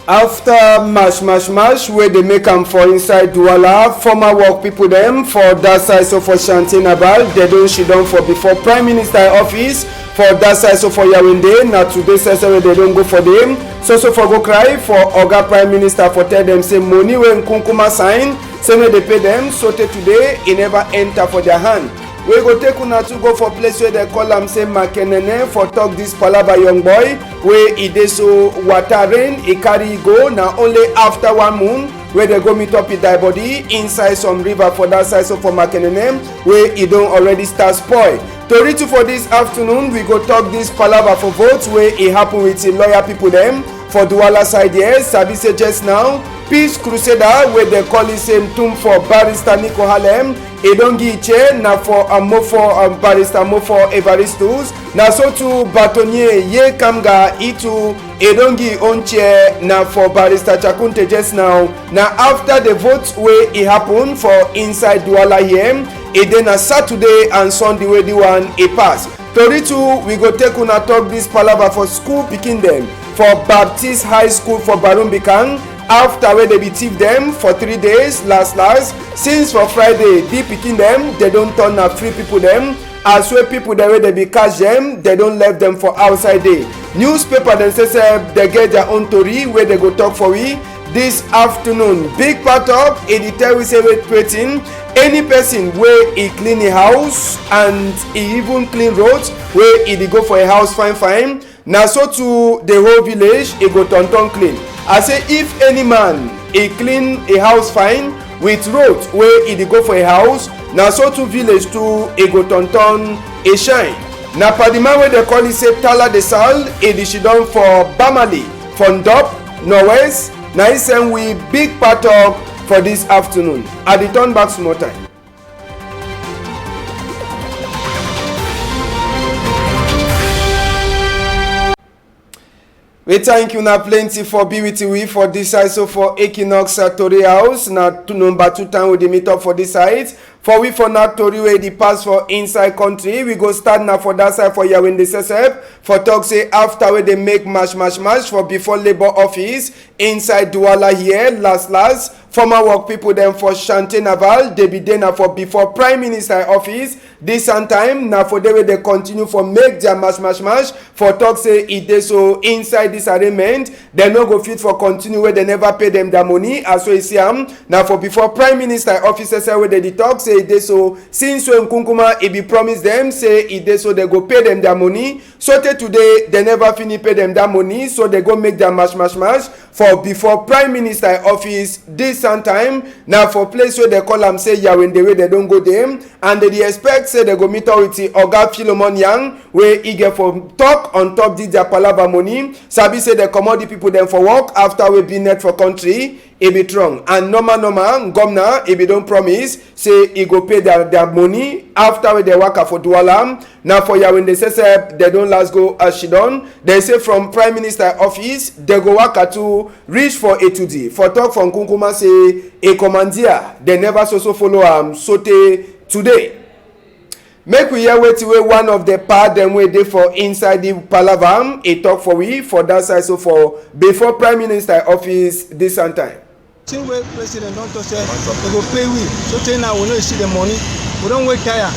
After mash wey dey make am for inside Douala, former work people dem for dat side so for Shantinabal, dem don shidon for before Prime Minister office for dat side so for Yaoundé. Na today session wey dem don go for dem, so for go cry for Oga Prime Minister for tell dem say money wey Nkunkuma sign say make dey pay dem, so tey today e never enter for their hand. We go take una to go for place where they call am say Makenene for talk this palava young boy wey e dey so water rain e carry go na only after 1 moon wey they go meet up with die body inside some river for that side so for Makenene wey e don already start spoil. Tori too for this afternoon we go talk this palava for votes wey e happen with the lawyer people dem for Douala side here. Sabi say just now Peace Crusader wey they call it same tomb for Barrister Nico Halem e don give chair na for Barrister Mofo Evaristus, na so to Batonier Ye Kamga itu e don give own chair na for Barrister Chakunte just now. Na after the vote wey e happen for inside Douala here, e dey na Saturday and Sunday wey the one e pass. Tori too we go take una talk this palava for school pikin dem for Baptist High School for Barumbikang. After wey they be thief them for 3 days last since for Friday the pikin them they don't turn na free people them as well people the way they be catch them they don't left them for outside day. Newspaper dem say they get their own tori where they go talk for we this afternoon. Big part of it tell we say waiting any person where he clean a house and he even clean roads where he go for a house fine na so to the whole village e go turn clean. I say if any man e clean a house fine with road wey e dey go for a house, na so to village too e go turn a shine. Na padima wey dey call it say Tala de Sal e dey shidon for Bamali for Ndop Norwest. Na e send we big part of for this afternoon. I dey turn back small time. We thank you na plenty for be with we for this side so for Equinoxe Tori House. Na number 2 time we dey meet up for this side. For we for na Tori wey dey pass for inside country. We go start now for that side for Yaoundé Sesep. For talk say after wey dey make mash for before Labour office inside Douala here last. Former work people dem for Shantinabal they be there na for before Prime Minister office. This time na for the way they continue for make their mash for talk say e dey so inside this arrangement they no go fit for continue where they never pay them their money as we see am na for before Prime Minister office say wey they talk say e dey so since when Nkunkuma e be promise them say e dey so they go pay them their money, so today they never finish pay them that money, so they go make their mash for before Prime Minister office. This time now for place where they call am say Yaoundé way they don't go there and they expect say they go meet up with the Oga Philemon Yang where he get for talk on top this their palava money. Sabi say they comot the people them for work after we be net for country e be wrong and normal governor e be don promise say e go pay their money after we they work for Douala. Now for Yaoundé say they don't last go as she done. They say from Prime Minister office they go work to reach for A2D for talk from Nkunkuma say a commandeer they never so follow am so today. Make we hear wait way one of the part them wey dey for inside the palavam a talk for we for that side so for before Prime Minister office this time. Since wey president don talk say they go pay we, so tey now we no see the money, we don wait tire.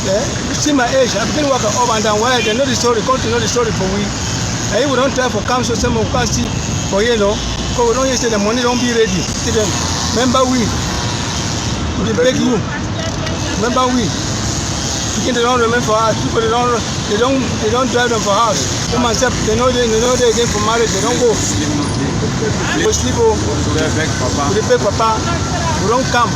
You see my age, I been work up and down. Why they know the story, country know the story for we. And we don't try for council, some of us see for you know, because we don't say the money don't be ready. See them, remember we beg you. Remember we. They don't remember for us. People they don't drive them for us. Come and say they know they again for marriage. They don't go. We sleep they beg papa. We don't come.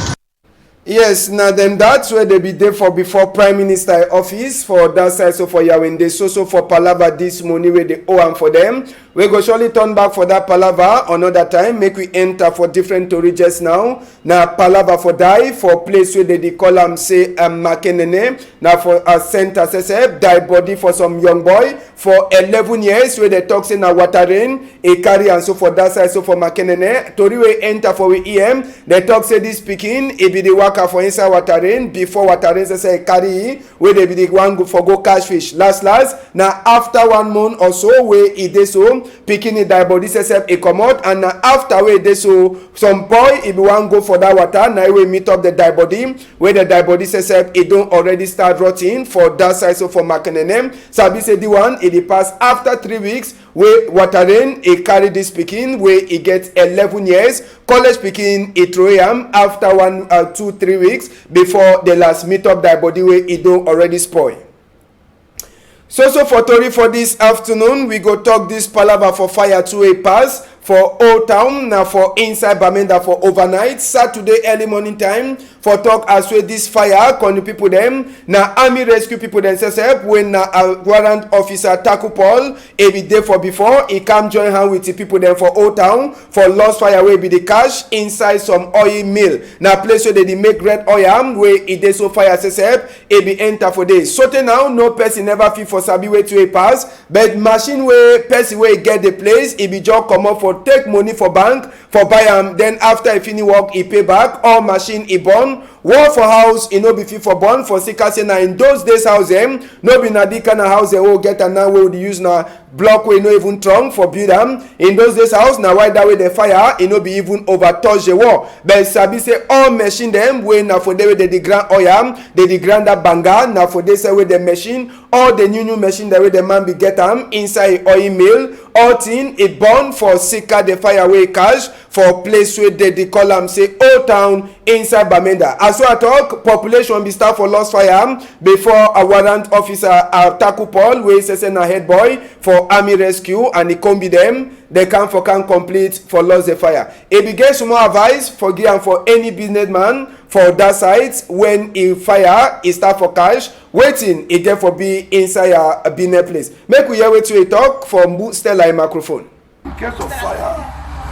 Yes, now them that's where they be there for before Prime Minister office for that side so for Yaoundé so for palava this money where they owe am for them. We go surely turn back for that palava another time. Make we enter for different tori just now. Now palava for die for place where they call am say Makenene. Now for a center say die body for some young boy for 11 years where they talk say na water rain a carry and so for that side so for Makenene. Tori we enter for we EM. They talk say this speaking it be the work waka for inside water rain before water rain say carry wey dey be the one go for go catch fish last na after 1 month or so wey e dey so pikin e die body sef e comot, and na after wey e dey so some boy e be wan go for that water na wey meet up the die body wey the die body sef e don already start rotting for that side. So for makenenem sabi say the one e dey pass after 3 weeks wey water rain e carry this pikin wey e get 11 years. College pikin e throw am after 2-3 weeks before the last meet up die body wey e don already spoil. So for tori for this afternoon, we go talk this palava for fire to a pass for Old Town, na for inside Bamenda for overnight. Saturday early morning time for talk as well this fire con the people them na army rescue people themselves help when na warrant officer Taku Paul e be there for before he come join hand with the people them for Old Town for lost fire wey be the cash inside some oil mill. Na place where they make red oil wey e dey so fire help e be enter for days. So now no person never fit for sabi way to a pass, but machine wey person wey get the place e be just comot for take money for bank for buy am, then after e finish work e pay back. All machine e burn, work for house e no be fit for burn for sika say na in those days house no be na the kind of house wey get am now wey we use na block wey no even strong for build am. In those days house na why that way the fire e no be even over touch the wall, but sabi say all machine them wey na for there wey dey grind oil, dey grind that banga na for there say wey the machine all the new machine that way the man be get am inside oil mill, all thing e burn for sika the fire wey catch for place wey dey call am say Old Town inside Bamenda. As I talk, population be start for lost fire before a warrant officer Taku Paul wey say na head boy for army rescue and e come be them they can complete for lost the fire. E be get some more advice for give am for any businessman for that side when e fire e start for cash waiting e dey for be inside a business place. Make we hear wetin we talk from Stella in microphone. In case of fire,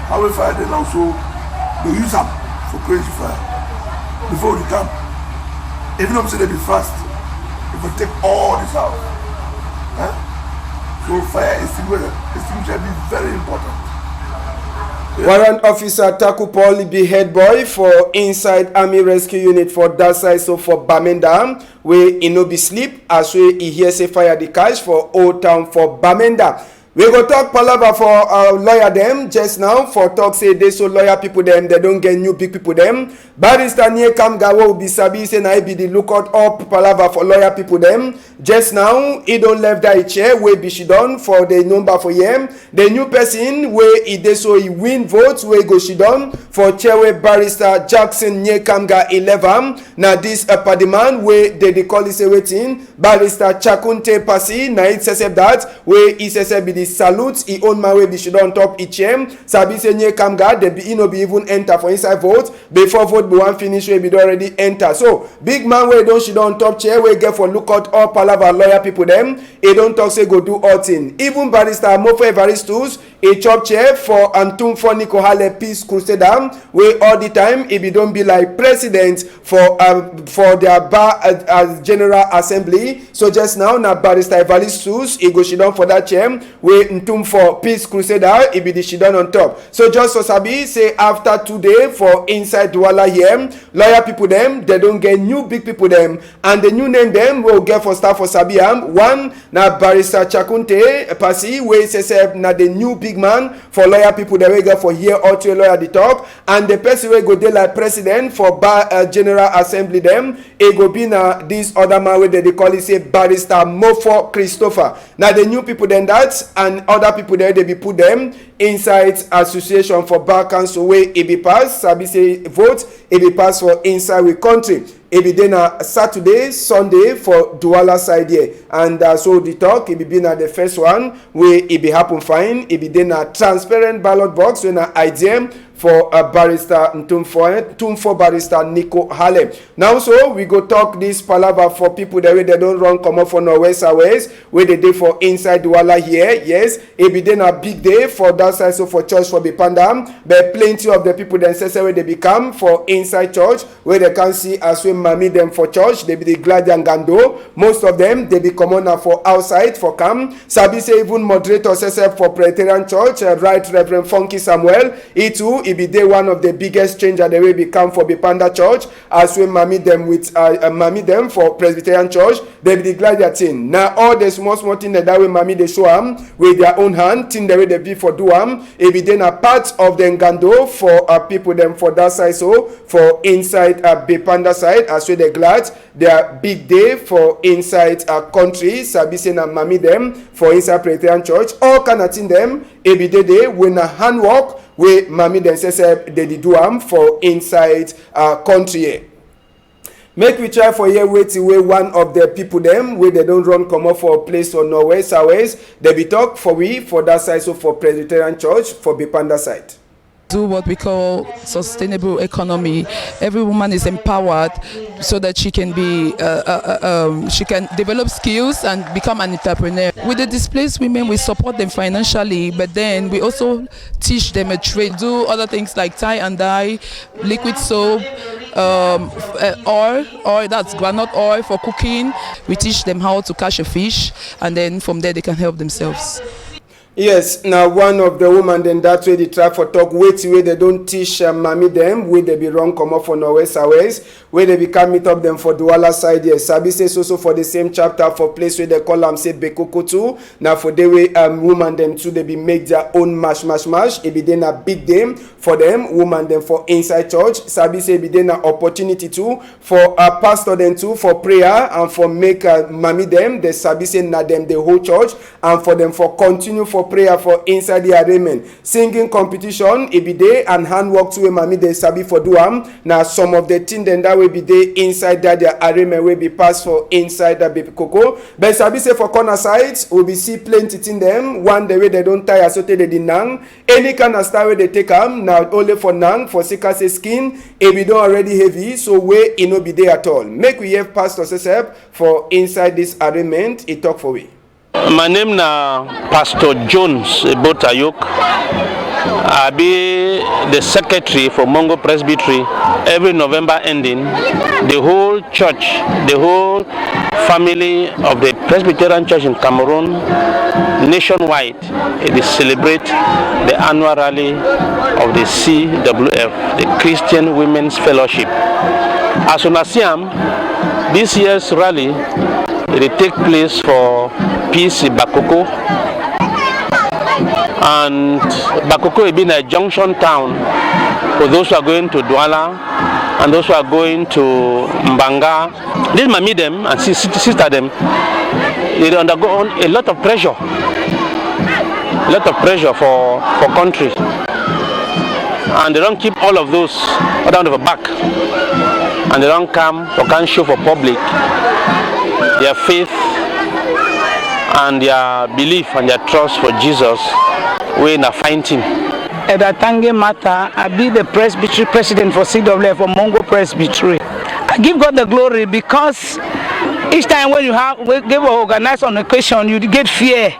how we fire then also they use am for crazy fire before we come. Even though say they be fast, if we take all this out, so fire extinguisher be very important. Warrant officer Taku Paul be head boy for inside army rescue unit for that side. So for Bamenda where e no be sleep as we e hear say fire the cash for Old Town for Bamenda. We go talk palava for lawyer them just now for talk say they so lawyer people them they don't get new big people them. Barrister near Kamga will be sabi say na be the lookout up palava for lawyer people them. Just now he don't left that chair where be she done for the number for him. The new person where he dey so he win votes where go she done for chair where Barrister Jackson near Kamga 11. Now this padiman where they call this waiting Barrister Chakunte Pasi na it says that where he says be the salute he own man wey be she don top each sabi say nye Kamga dey be no be even enter for inside vote before vote be wan finish wey be don already enter. So big man wey don she don top chair wey get for lookout all palava lawyer people dem e don talk say go do all thing. Even Barrister Mofo Evaristus e chop chair for Antumfo Nikohale Peace Crusader wey all the time e be don be like president for their bar general assembly. So just now na Barrister Evaristus e go she don for that chair wey Ntumfo Peace Crusader e be the she don on top. So just so sabi say after today for inside Douala here lawyer people them they don't get new big people them and the new name them will get for start for Sabiam. One na Barrister Chakunte Pasi wey say na the new big man for lawyer people they will get for here or to a lawyer the talk, and the person wey go dey like president for general assembly them e go be na this other man wey they call it say Barrister Mofo Christopher. Now the new people then that and other people there they be put them inside association for bar council wey e be pass sabi say vote e be pass for inside we country. E be dey na Saturday Sunday for Douala side here, and so the talk e be na the first one wey e be happen fine. E be dey na transparent ballot box wey na idea for Barrister Ntumfo Barrister Nico Hale. Now so we go talk this palava for people that way they don't run come up for Northwest West where they dey for inside Douala here. Yes, it be then a big day for that side so for church for Bipanda, but plenty of the people themselves where they become for inside church where they can see as well mami them for church, they be the glad and gando. Most of them, they be commoner for outside, for camp. Sabi say even moderators except for Presbyterian Church, Right Reverend Funky Samuel, he too, he be day one of the biggest changer they will become for Bipanda Church, as we mami them with mami them for Presbyterian Church, they be the glad that thing. Now all the small thing that way mami they show them with their own hand, thing the way they be for do them, it be then a part of the ngando for people them for that side, so for inside Bipanda side, as we they glad their big day for inside country, sabi say na mami them for inside Presbyterian Church, all kind of thing them, it be day when a handwork we mami them say they do am for inside country. Make we try for here wait away one of the people them where they don't run come up for a place or nowhere, southwest. They be talk for we for that side, so for Presbyterian Church for Bipanda side. Do what we call sustainable economy. Every woman is empowered so that she can be, she can develop skills and become an entrepreneur. With the displaced women, we support them financially, but then we also teach them a trade, do other things like tie and dye, liquid soap, oil, that's groundnut oil for cooking. We teach them how to catch a fish, and then from there they can help themselves. Yes, now one of the women then that way they try for talk wait where they don't teach mami them where they be wrong come up for Norway Southwest where they become meet up them for Douala side. Yes, Sabi says also for the same chapter for place where they call them say Bekoko too. Now for the way woman them too they be make their own mash. It be then a big them for them woman them for inside church. Sabi say be then an opportunity too for a pastor them too for prayer and for make mami them the Sabi say na them the whole church and for them for continue for prayer for inside the arraignment. Singing competition, it be day and handwork to a mami they sabi for do am. Now some of the things then that will be day inside that the arraignment will be passed for inside the baby cocoa. But sabi say for corner sides, we be see plenty in them. One the way they don't tire so they did nang. Any kind of style they take am now only for nang for sika say skin. It be don't already heavy so way it no be there at all. Make we have pastor Sesep for inside this arraignment. It talk for we. My name na Pastor Jones Botayok. I be the secretary for Mongo Presbytery. Every November ending, the whole church, the whole family of the Presbyterian Church in Cameroon, nationwide, they celebrate the annual rally of the CWF, the Christian Women's Fellowship. As on Asiam, this year's rally it take place for Peace Bakoko, and Bakoko has been a junction town for those who are going to Douala and those who are going to Mbanga. This mami them and sister them, they undergo a lot of pressure for country, and they don't keep all of those down the back, and they don't come or can't show for public their faith and their belief and their trust for Jesus when they find him. At Atange Mata, I be the Presbytery president for CWF for Mongo Presbytery. I give God the glory because each time when you give organize on occasion, you get fear.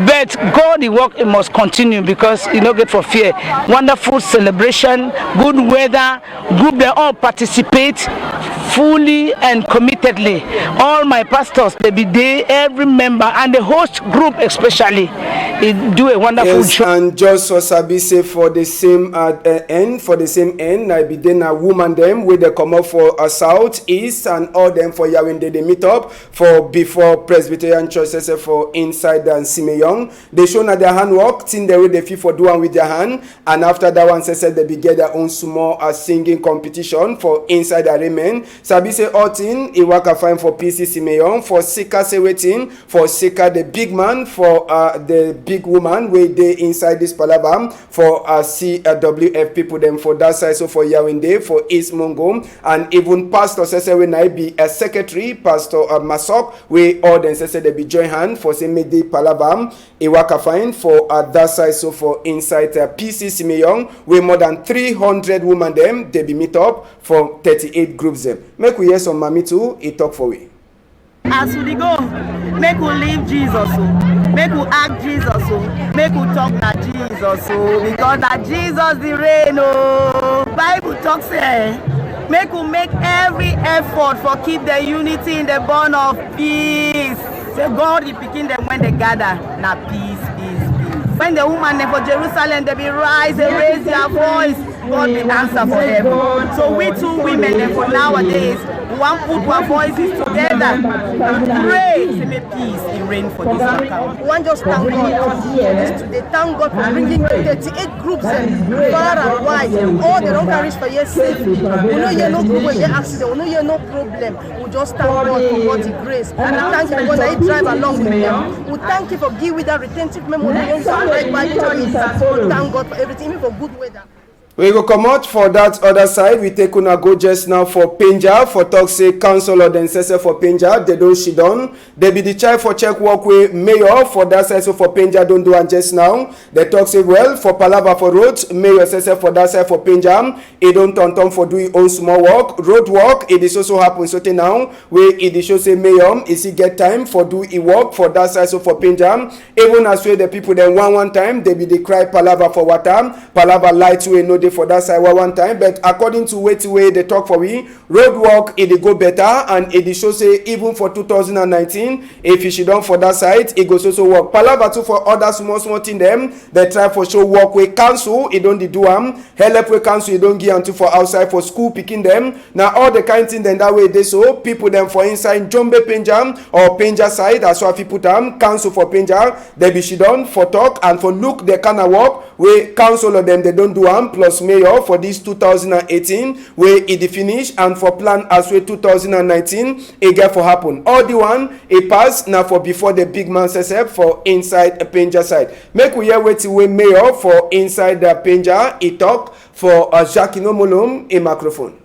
But God, the work it must continue because you don't get for fear. Wonderful celebration, good weather, group they all participate fully and committedly. All my pastors, they be there, every member and the host group especially, do a wonderful job. And just for Sabi say for the same end, I be then a woman them where they come up for a south, east, and all them for Yawinde they meet up for before Presbyterian churches for inside and Simeon. They show na their handwork, thing the way they feel for doing with their hand, and after that one says they be get their own small singing competition for inside the arraignment. Sabi say all thing it work a fine for PC Simeon, for Sika say waiting, for Sika the big man, for the big woman where they inside this palabam, for CWF people them for that side, so for Yawinde, for East Mongo, and even Pastor says when I be a secretary, Pastor Masok, we all then says they be join hand for say make the palabam, it work a fine for that side, so for inside PC Simeon, we more than 300 women them, they be meet up for 38 groups them. Make we hear some mami too, it talk for we. As we go, make we live Jesus, make we act Jesus, make we talk that Jesus, because that Jesus the reign. Bible talks Make we make every effort for keep the unity in the bond of peace. Say God is picking them when they gather. Now peace. When the woman for Jerusalem, they be rise and raise their voice. God will answer for them. So we two women for nowadays, we want to put our voices together and pray. Say may peace and reign for this account. We want just thank God for this today. Thank God for bringing 38 groups far and wide. All they don't carry for years safely. We know you no group when they accident. We know you no problem. We just thank God for God's grace. We thank you for that He drive along with them. We thank you for giving that retentive memory. We thank God for everything, even for good weather. We go come out for that other side. We take una go just now for Penja for talk say council or then sese for Penja. They don't she done. They be the child for check walkway mayor for that side so for Penja don't do and just now. They talk say well for Palava for roads mayor sese for that side for Penja. It don't turn for do own small work road work. It is also happen so now where it is show say mayor is he get time for do work for that side so for Penja. Even as way the people then one time they be the cry Palava for water Palava light way no for that side one time, but according to way they talk for we road work it go better and it show say even for 2019 if you should done for that side it goes also work Palava too for other small thing them they try for show work with council it don't do help with council you don't give until for outside for school picking them now all the kind thing then that way they so people them for inside Jombe Penja or Penja side as well people them council for Penja they be she done for talk and for look they kind of work where council of them they don't do plus mayor for this 2018 where it finish and for plan as well 2019 it get for happen all the one it pass now for before the big man says for inside a Penja side make we hear wait till mayor for inside the Penja it talk for Jacques Inomolum a microphone.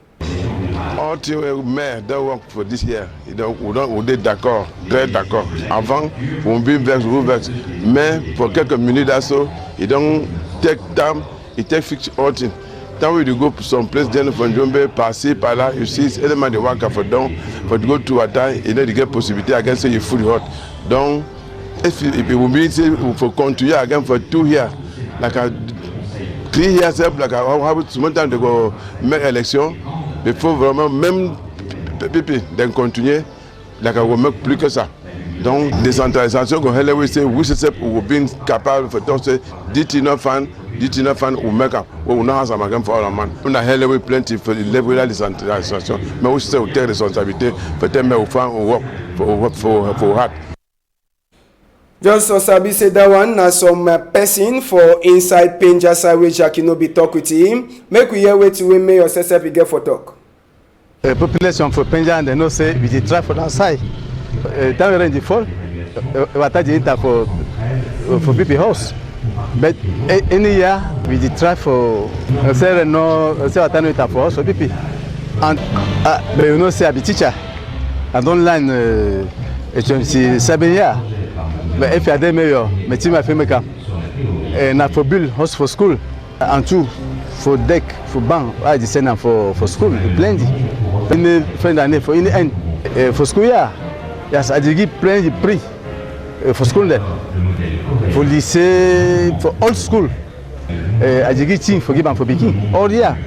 All the maire that work for this year, we est d'accord, très d'accord. Avant, on vit vex, mais pour quelques minutes d'assaut, ils don't take time, ils take fix all things. Then we go to some place, then from Jombe, passer par là, you see, it's element de work for down, for to go to a time, you know, you get possibility again, say you fully hot. Donc, if it will be for continue again for 2 years, like a 3 years, like how sometimes they go make election. Il faut vraiment même pipi d'en continuer like I will make plus que ça. Donc décentralisation qu'on help we say we say we being capable for to say dit enough fan ou make up we no has am again for all man. On a help we plenty for the level de décentralisation mais aussi c'est au terre responsabilité peut-être mais au fan work for hard. Just so sabi say that one na some person for inside Penja side wey Jackie no be talk with him. Make we hear wetin wey mayor sese get for talk. Population for Penja and they know say we dey try for that side. Time rain dey fall, water dey enter for people house. But any year we dey try for say water no enter for us for people. And but you know say I be teacher. I don learn 7 years. But if you are there, mayor, my team have make up. Na for bill, house for school, and 2 for deck, for bank. I just send them for school, plenty. Any friend and for in the end, for school year, yes, I give plenty free for school there. For lycée, for all school, I give team for give them for begin all year.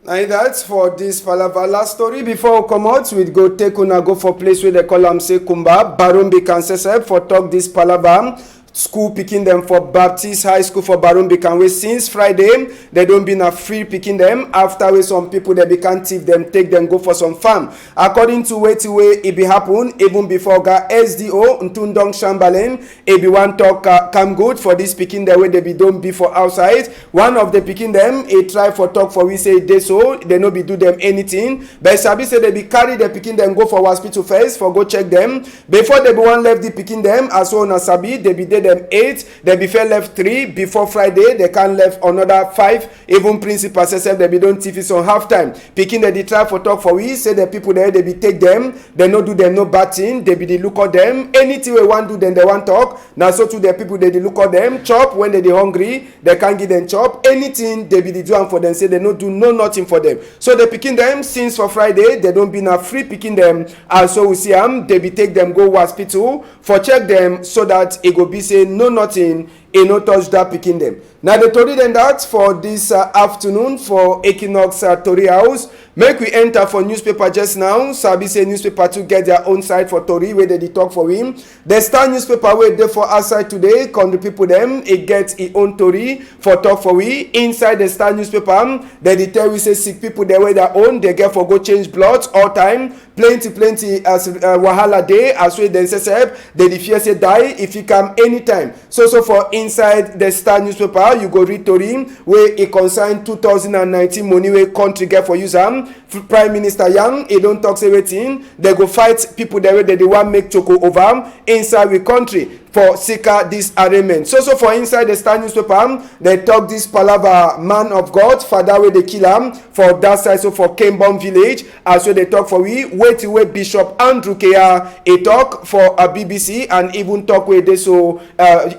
And that's for this Palavala story. Before we come out, we go take una go for place where they call them say Kumba, Barumbi Kansas for talk this Palava. School picking them for Baptist High School for Barumbi Kanwe since Friday. They don't be na free picking them. After way some people they be can't thief them, take them, go for some farm. According to way it be happen, even before ga SDO Ntundong Shambalen, it be one talk come good for this picking the way they be don't be for outside. One of the picking them, a try for talk for we say they so they no be do them anything. But Sabi say they be carry the picking them, go for hospital first for go check them. Before they be one left the picking them, as well as Sabi, they be dead them 8, they be fair left 3 before Friday, they can left another 5. Even principal says they be don't thief on half time. Picking the try for talk for we say the people there they be take them, they no do them no bad thing, they be the look at them. Anything we want do then they want talk. Now so to the people they look at them, chop when they hungry, they can't give them chop. Anything they be the doing for them, say they no do no nothing for them. So they picking them since for Friday, they don't be na free picking them. And so we see them, they be take them go hospital for check them so that it go be say no nothing e no touch dat pikin dem. Na the tori dem dat for dis afternoon for Equinoxe tori house. Make we enter for newspaper just now. Sabi say newspaper too get their own side for tori wey dey talk for him. The Star newspaper wey dey for outside today, country people dem, e get e own tori for talk for we. Inside the Star newspaper, dem dey tell we say sick people dey wey their own, dey get for go change blood all time. Plenty as wahala dey as wey dem say dey dey fear say die if e come anytime. So for inside the Star newspaper, you go read tori wey e concern 2019 money wey country get for use am. Prime Minister Yang, he don't talk say wetin they go fight people there wey they want make choco over inside we country for seeker this arraignment. So for inside the Star newspaper, they talk this palava man of God, father wey they kill am for that side. So for Cameroun village, as well they talk for we wait Bishop Andrew Kea he talk for a BBC and even talk with this so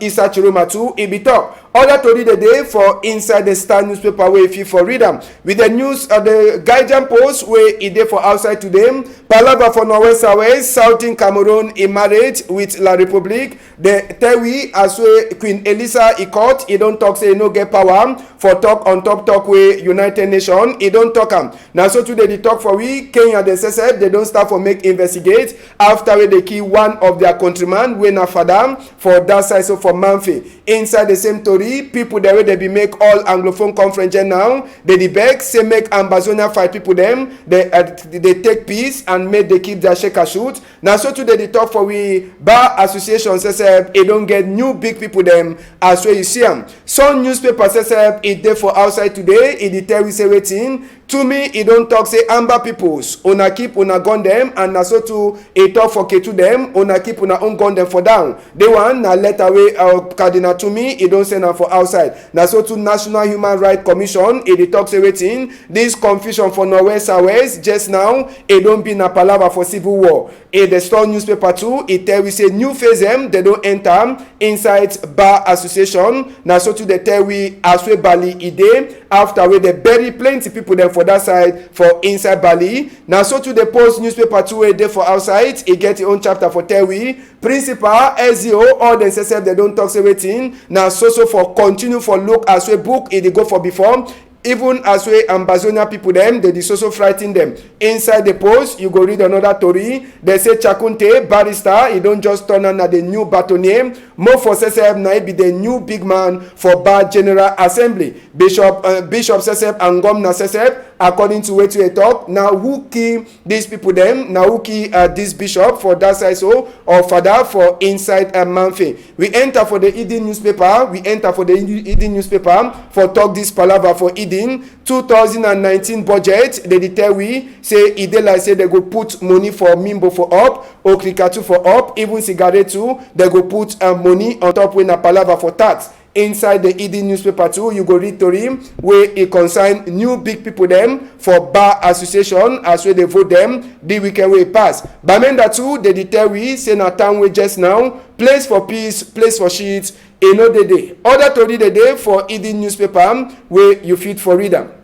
Isa Chiroma too he be talk. Other tori the day for inside the Star newspaper wey if you for read am with the news the Guardian post wey e dey for outside today. Palava for Northwest Southern Cameroun he married with La Republique. The tell we as wey Queen Elisa he court he don't talk say he no get power for talk on top talk wey United Nations he don't talk am. Now so today the talk for we Kenya they say they don't start for make investigate after wey they kill one of their countryman wey na father for that side. So for Manfi inside the same tori, people there wey they be make all anglophone conference now they beg say make Ambazonia fight people them they take peace and make they keep their shaker shoot. Now so today the talk for we bar association say it don't get new big people them as well you see them. Some newspaper say it dey for outside today it dey tell we say wetin to me e don't talk say Amber peoples una keep una gun them and na so too e talk for Ketu them una keep una own gun them for down. The one na letter wey Cardinal to me e don't send am for outside. Na so too National Human Rights Commission e dey talk say wetin this confusion for Northwest Southwest just now e don't be na palava for civil war. The Star newspaper too e tell we say new phase them they don't enter inside bar association. Na so too they tell we as we Bali e dey after we they bury plenty people them for that side for inside Bali. Now so to the Post newspaper too a day for outside e get your own chapter for tell we principal SEO all them say they don't talk say wetin. Now so for continue for look as we book e dey go for before. Even as we Ambazonia people them they so frighten them. Inside the Post you go read another story. They say Chakunte barrister he don't just turn on at the new baton more for Sesep na be the new big man for Bar General Assembly. Bishop Sesep and Governor Sesep according to what we talk. Now who kill these people them? Now who kill this bishop for that side so or father for inside Manfi. We enter for the Eden newspaper. We enter for the Eden newspaper for talk this palava for Eden 2019 budget. They tell we say Idela say they go put money for Mimbo for up, Okrikatu for up, even cigarette too. They go put money on top when a palava for tax. Inside the Eden newspaper too, you go read to him where it concern new big people them for bar association as where they vote them the weekend way pass. Bamenda too, they tell we say na town we just now place for peace, place for shit, another day. Other to read the day for Eden newspaper where you fit for reader.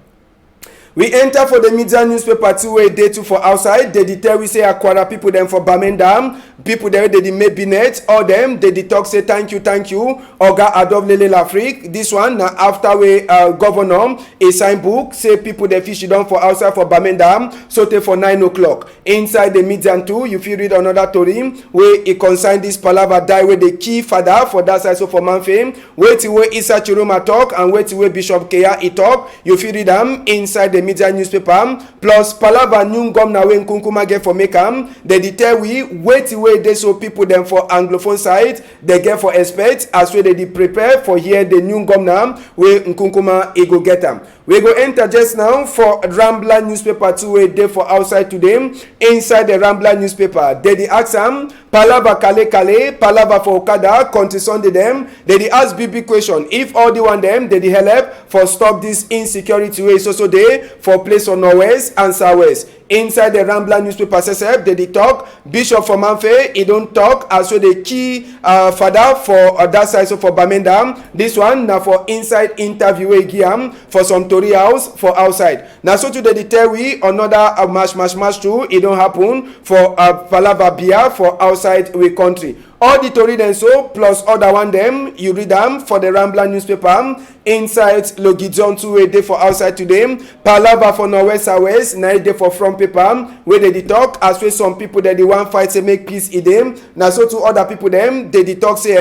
We enter for the media newspaper too a day too for outside. They tell we say Aquara people them for Bamenda. People there they may be net all them they talk say thank you Oga Adov Lele Lafrique. This one now after we governor a sign book say people they fish down for outside for Bamenda so take for 9 o'clock. Inside the media too you feel read another story where it concern this palava die with the key father for that side so for Manfame. Wait till where Isa Chiroma talk and wait till where Bishop Kea he talk. You feel read them inside the media newspaper plus palava new governor when Kunkuma get for Mekam. They tell we wait till where they so people them for anglophone side they get for expect as well they prepare for here the new governor where Nkunkuma he go get them. We go enter just now for Rambler newspaper too a day for outside today. Inside the Rambler newspaper they ask them palava kale palava for Okada country Sunday them they ask big question if all the one them they help for stop this insecurity way so they for place on Northwest and Southwest. Inside the Rambler newspaper says they talk Bishop for Manfe he don't talk as well the key father for that side so for Bamenda. This one now for inside interview again for some Tory house for outside. Now so today they tell we another match too it don't happen for Palava Bia for outside we country. All the tori dem so plus other one dem you read am for the Rambler newspaper inside Logijon 2 wey dey for outside today. Palava for Northwest West na e dey for front paper wey dey talk as wey some people dem dey wan fight say make peace e dey. Na so to other people dem dey talk say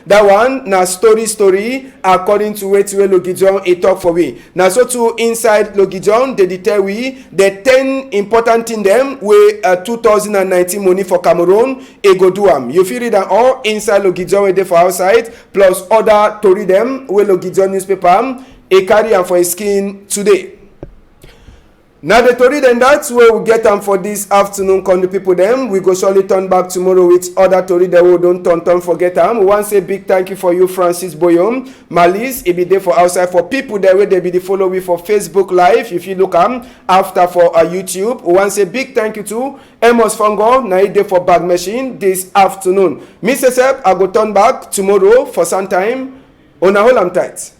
that one na story according to wetin wey Logijon e talk for we. Na so to inside Logijon dey tell we the 10 important thing dem wey 2019 money for Cameroun e go do am. You fit read am all inside Logijon wey dey for outside plus other tori dem wey Logijon newspaper e carry am for his skin today. Now the tori dem that wey we get am for this afternoon country people dem. We go surely turn back tomorrow with other tori dem wey don't turn forget am. We wan say big thank you for you Francis Boyom Malice e be there for outside for people there wey dey be the follow we for Facebook live if you look am after for YouTube. We wan say big thank you to Amos Fongo na e dey for bag machine this afternoon. Me sef I go turn back tomorrow for some time. Una hold am tight.